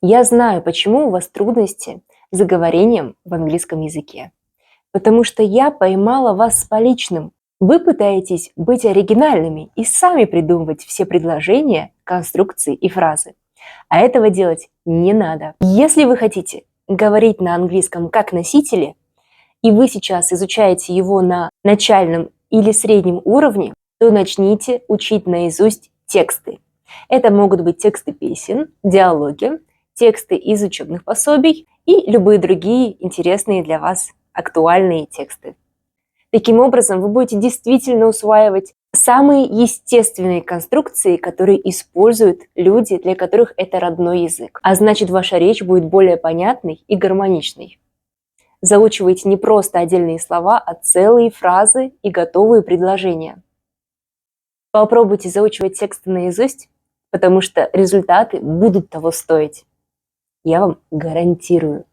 Я знаю, почему у вас трудности с заговорением в английском языке. Потому что я поймала вас с поличным. Вы пытаетесь быть оригинальными и сами придумывать все предложения, конструкции и фразы. А этого делать не надо. Если вы хотите говорить на английском как носители, и вы сейчас изучаете его на начальном или среднем уровне, то начните учить наизусть тексты. Это могут быть тексты песен, диалоги, тексты из учебных пособий и любые другие интересные для вас актуальные тексты. Таким образом, вы будете действительно усваивать самые естественные конструкции, которые используют люди, для которых это родной язык. А значит, ваша речь будет более понятной и гармоничной. Заучивайте не просто отдельные слова, а целые фразы и готовые предложения. Попробуйте заучивать тексты наизусть, потому что результаты будут того стоить. Я вам гарантирую.